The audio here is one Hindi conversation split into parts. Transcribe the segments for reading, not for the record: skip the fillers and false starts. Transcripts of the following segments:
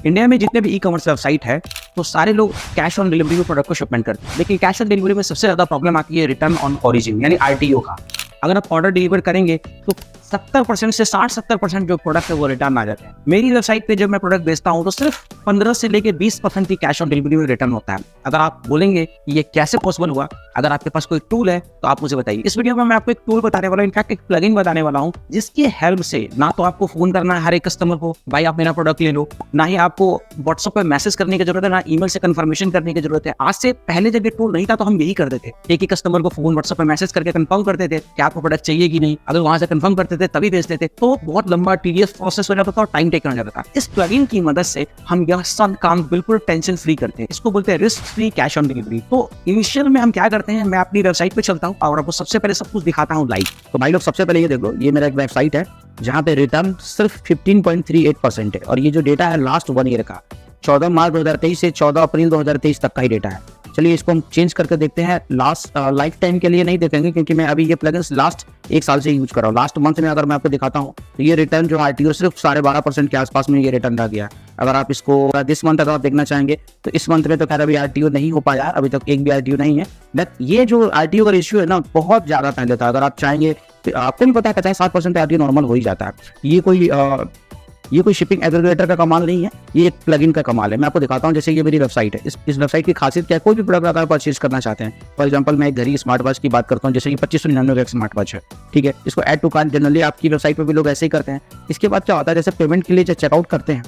इंडिया में जितने भी ई कॉमर्स वेबसाइट है तो सारे लोग कैश ऑन डिलीवरी में प्रोडक्ट को शिपमेंट करते हैं, लेकिन कैश ऑन डिलीवरी में सबसे ज़्यादा प्रॉब्लम आती है रिटर्न ऑन ओरिजिन यानी RTO का। अगर आप ऑर्डर डिलीवर करेंगे तो 70% से 60-70% जो प्रोडक्ट है वो रिटर्न आ जाते हैं। मेरी वेबसाइट पे जब मैं प्रोडक्ट बेचता हूँ तो सिर्फ 15 से लेकर 20% ही कैश ऑन डिलीवरी में रिटर्न होता है। अगर आप बोलेंगे कि ये कैसे पॉसिबल हुआ, अगर आपके पास कोई टूल है तो आप मुझे बताइए। इस वीडियो में मैं आपको एक टूल बताने वाला हूँ, इनफैक्ट एक प्लगइन बताने वाला हूँ जिसकी हेल्प से ना तो आपको फोन करना है हर एक कस्टमर को भाई आप मेरा प्रोडक्ट ले लो, ना ही आपको व्हाट्सएप पे मैसेज करने की जरूरत है, ना ईमेल से कंफर्मेशन करने की जरूरत है। आज से पहले जब ये टूल नहीं था तो हम यही करते थे, एक ही कस्टमर को फोन व्हाट्सएप पे मैसेज करके कंफर्म करते थे कि आपको प्रोडक्ट चाहिए कि नहीं। अगर वहां से कंफर्म करते थे तभी भेजते थे तो बहुत लंबा टीडीएस प्रोसेस हो जाता था और टाइम टेकन हो जाता था। इस प्लगइन की मदद से हम यह सब काम बिल्कुल टेंशन फ्री करते हैं। इसको बोलते हैं risk free cash on delivery. तो इनिशियल में हम क्या करते हैं, मैं अपनी वेबसाइट पे चलता हूँ और आपको सबसे पहले सब कुछ दिखाता हूँ लाइव। तो भाई लोग सबसे पहले ये देख लो, ये मेरा एक वेबसाइट है जहाँ पे रिटर्न सिर्फ 15.38% है और ये जो डेटा है लास्ट 1 ईयर का 14 मार्च 2023 से 14 अप्रैल 2023 तक का ही डेटा है। चलिए इसको हम चेंज करके देखते हैं। लास्ट लाइफ टाइम के लिए नहीं देखेंगे क्योंकि मैं अभी ये प्लगइन्स लास्ट 1 साल से यूज कर रहा हूँ। लास्ट मंथ में अगर मैं आपको दिखाता हूँ तो ये रिटर्न जो RTO सिर्फ 12.5% के आसपास में ये रिटर्न रह गया। अगर आप इसको दिस मंथ अगर आप देखना चाहेंगे तो इस मंथ में तो खैर अभी RTO नहीं हो पाया, अभी तक एक भी RTO नहीं है। बट ये जो RTO का रेशियो है ना बहुत ज्यादा पहले था। अगर आप चाहेंगे तो आपको भी पता है 50-60% RTO नॉर्मल हो ही जाता है। ये कोई शिपिंग एग्रीगेटर का कमाल नहीं है, ये एक प्लगइन का कमाल है। मैं आपको दिखाता हूँ। जैसे ये मेरी वेबसाइट है, इस वेबसाइट की खासियत क्या है, कोई भी प्रोडक्ट अगर परचेज करना चाहते हैं, फॉर एग्जांपल मैं एक घड़ी स्मार्ट वॉच की बात करता हूँ, जैसे कि 2599 का स्मार्ट वॉच है, ठीक है। इसको ऐड टू कार्ट जनरली आपकी वेबसाइट पर भी लोग ऐसे ही करते हैं। इसके बाद क्या होता है, जैसे पेमेंट के लिए जब चेकआउट करते हैं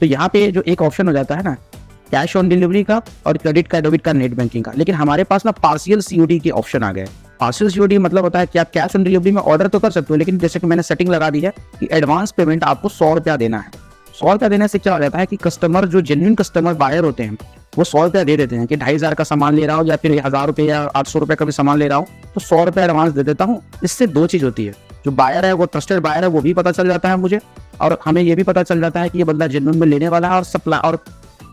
तो यहाँ पे जो एक ऑप्शन हो जाता है ना कैश ऑन डिलीवरी का और क्रेडिट का, डेबिट का, नेट बैंकिंग का, लेकिन हमारे पास ना पार्शियल COD के ऑप्शन आ गए। पार्शियल COD मतलब होता है कि आप कैश ऑन डिलीवरी में ऑर्डर तो कर सकते हो, लेकिन जैसे कि मैंने सेटिंग लगा दी है कि एडवांस पेमेंट आपको 100 रुपया देना है। 100 रुपया देने से क्या हो जाता है कि कस्टमर जो जेन्युइन कस्टमर बायर होते हैं वो 100 रुपया दे देते हैं कि 2500 का सामान ले रहा हूँ या फिर 1000 रुपये या 800 रुपये का भी सामान ले रहा हूँ तो 100 रुपया एडवांस दे देता हूँ। इससे दो चीज होती है, जो बायर है वो ट्रस्टेड बायर है वो भी पता चल जाता है मुझे, और हमें ये भी पता चल जाता है कि ये बंदा जेन्युइन में लेने वाला है, और सप्लाई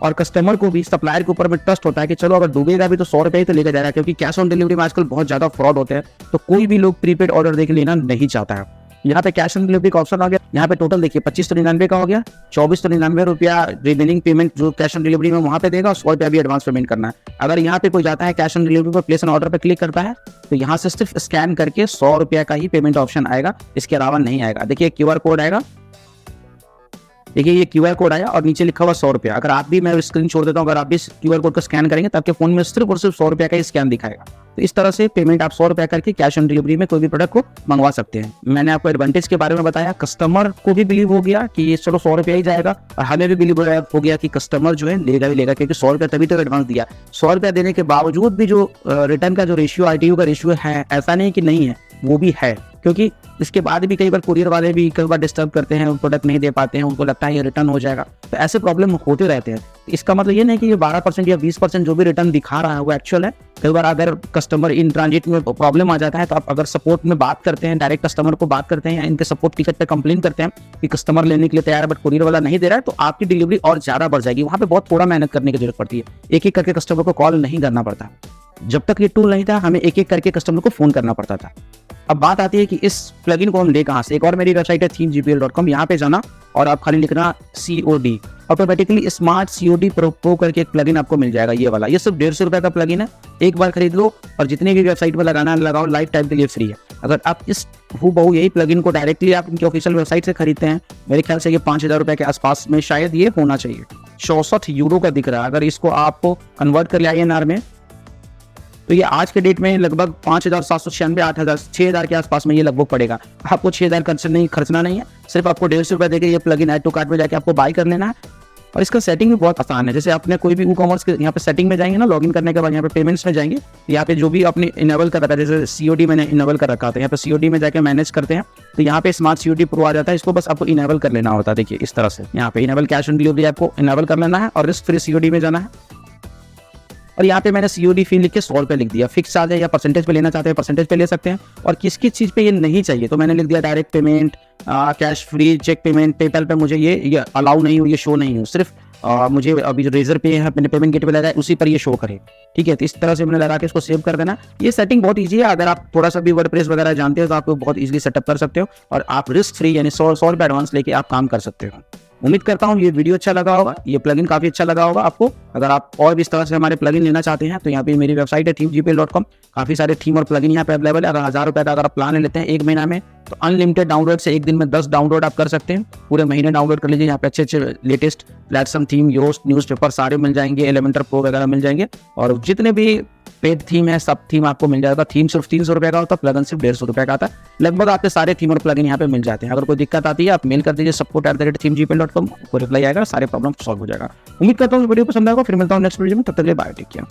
और कस्टमर को भी सप्लायर के ऊपर में ट्रस्ट होता है कि चलो अगर डूबेगा भी तो 100 रुपये ही तो लेकर जाएगा, क्योंकि कैश ऑन डिलीवरी में आजकल बहुत ज्यादा फ्रॉड होते हैं तो कोई भी लोग प्रीपेड ऑर्डर देके लेना नहीं चाहता है। यहाँ पे कैश ऑन डिलीवरी का ऑप्शन आ गया। यहाँ पे टोटल देखिए 2599 का हो गया, 2499 रुपया रिमेनिंग पेमेंट जो कैश ऑन डिलीवरी में वहाँ पे देगा, 100 रुपया भी एडवांस पेमेंट करना है। अगर यहाँ पे कोई जाता है कैश ऑन डिलीवरी पर प्लेस एन ऑर्डर पे क्लिक करता है तो यहाँ से सिर्फ स्कैन करके 100 रुपया का ही पेमेंट ऑप्शन आएगा, इसके अलावा नहीं आएगा। देखिए QR कोड आएगा, देखिए ये QR कोड आया और नीचे लिखा हुआ 100 रुपया। अगर आप भी, मैं स्क्रीन छोड़ देता हूँ, अगर आप भी QR कोड को स्कैन करेंगे तो आपके फोन में सिर्फ और सिर्फ 100 रुपया का ही स्कैन दिखाएगा। तो इस तरह से पेमेंट आप 100 रुपया करके कैश ऑन डिलीवरी में कोई भी प्रोडक्ट को मंगवा सकते हैं। मैंने आपको एडवांटेज के बारे में बताया, कस्टमर को भी बिलीव हो गया कि ये चलो 100 रुपया ही जाएगा, और हमें भी बिलीव हो गया कि कस्टमर जो है लेगा ही लेगा, क्योंकि 100 रुपया तभी तो एडवांस दिया। 100 रुपया देने के बावजूद भी जो रिटर्न का जो रेशियो RTO का रेशियो है, ऐसा नहीं कि नहीं है, वो भी है, क्योंकि इसके बाद भी कई बार कुरियर वाले भी कई बार डिस्टर्ब करते हैं, प्रोडक्ट नहीं दे पाते हैं, उनको लगता है ये रिटर्न हो जाएगा, तो ऐसे प्रॉब्लम होते रहते हैं। इसका मतलब ये नहीं कि ये 12% या 20% जो भी रिटर्न दिखा रहा है वो एक्चुअल है। कई बार अगर कस्टमर इन ट्रांजिट में प्रॉब्लम आ जाता है तो आप अगर सपोर्ट में बात करते हैं, डायरेक्ट कस्टमर को बात करते हैं या इनके सपोर्ट टिकट पे कंप्लेन करते हैं कि कस्टमर लेने के लिए तैयार है बट कुरियर वाला नहीं दे रहा है, तो आपकी डिलीवरी और ज्यादा बढ़ जाएगी। वहाँ पे बहुत थोड़ा मेहनत करने की जरूरत पड़ती है, एक एक करके कस्टमर को कॉल नहीं करना पड़ता। जब तक ये टूल नहीं था हमें एक एक करके कस्टमर को फोन करना पड़ता था। अब बात आती है कि इस प्लगइन को हम ले कहाँ से। एक और मेरी वेबसाइट है themeGPL.com, यहाँ पे जाना और आप खाली लिखना COD, automatically smart COD pro करके एक प्लगइन आपको मिल जाएगा। ये वाला, ये सिर्फ 150 रुपये का प्लगइन है, एक बार खरीद लो और जितने भी वेबसाइट में लगाना है लगाओ, लाइफ टाइम के लिए फ्री है। अगर आप इस हूबहू यही प्लगइन को डायरेक्टली आप इनकी ऑफिशियल वेबसाइट से खरीदते हैं, मेरे ख्याल से ये 5000 रुपये के आसपास में शायद ये होना चाहिए। 64 यूरो का दिख रहा है। अगर इसको आपको कन्वर्ट कर लिया INR में तो ये आज के डेट में लगभग 5796, 8000, 6000 के आसपास में ये लगभग पड़ेगा। आपको 6000 खर्चना नहीं है, सिर्फ आपको 150 रुपये देके ये प्लगइन ऐड टू कार्ट में जाके आपको बाय कर लेना है। और इसका सेटिंग भी बहुत आसान है। जैसे आपने कोई भी ई-कॉमर्स के यहाँ पे सेटिंग में जाएंगे ना, लॉगिन करने के बाद यहाँ पे पेमेंट्स में जाएंगे, यहाँ पे जो भी आपने इनेबल कर रखा है, जैसे COD मैंने इनेबल कर रखा था, यहाँ पे COD में जाके मैनेज करते हैं तो यहाँ पे स्मार्ट COD प्रो आ जाता है। इसको बस आपको इनेबल कर लेना होता है। देखिए इस तरह से यहाँ पे इनेबल कैश ऑन डिलीवरी आपको इनेबल कर लेना है और रिस्क फ्री COD में जाना है। और यहाँ पे मैंने COD फी लिख के 100 रुपये लिख दिया। फिक्स चार्ज है या परसेंटेज पे लेना चाहते हैं परसेंटेज पे ले सकते हैं, और किस किस चीज़ पे ये नहीं चाहिए तो मैंने लिख दिया direct payment, cash free, cheque payment, PayPal पे मुझे ये अलाउ नहीं हो, ये शो नहीं हो, सिर्फ मुझे अभी जो रेजर पे है मैंने पेमेंट गेटवे लगाया उसी पर ये शो करे। ठीक है, तो इस तरह से मैंने लगा के इसको सेव कर देना। ये सेटिंग बहुत ईजी है, अगर आप थोड़ा सा भी वर्डप्रेस वगैरह जानते हो तो आप बहुत ईजिली सेटअप कर सकते हो और आप रिस्क फ्री यानी 100 रुपये एडवांस लेके आप काम कर सकते हो। उम्मीद करता हूँ ये वीडियो अच्छा लगा होगा, ये प्लगइन काफ़ी अच्छा लगा होगा आपको। अगर आप और भी इस तरह से हमारे प्लगइन लेना चाहते हैं तो यहाँ पे मेरी वेबसाइट है themegpl.com, काफ़ी सारे थीम और प्लगइन यहाँ पे अवेलेबल है। अगर 1000 रुपये का अगर आप प्लान लेते हैं 1 महीना में तो अनलिमिटेड डाउनलोड से एक दिन में 10 डाउनलोड आप कर सकते हैं, पूरे महीने डाउनलोड कर लीजिए। यहाँ पे अच्छे अच्छे latest platform theme, Yoast, newspaper सारे मिल जाएंगे, एलिमेंटर प्रो वगैरह मिल जाएंगे, और जितने भी पेड थीम है सब थीम आपको मिल जाएगा। थीम सिर्फ 300 रुपये का होता है, प्लगइन सिर्फ 150 रुपये का आता है। लगभग आपके सारे थीम और प्लगइन यहाँ पे मिल जाते हैं। अगर कोई दिक्कत आती है आप मेल कर दीजिए support@themegpl.com, को रिप्लाई आएगा, सारे प्रॉब्लम सॉल्व हो जाएगा। उम्मीद करता हूँ वीडियो पसंद आएगा। फिर मिलता हूँ नेक्स्ट वीडियो में, तब तक के लिए बाय, टेक केयर।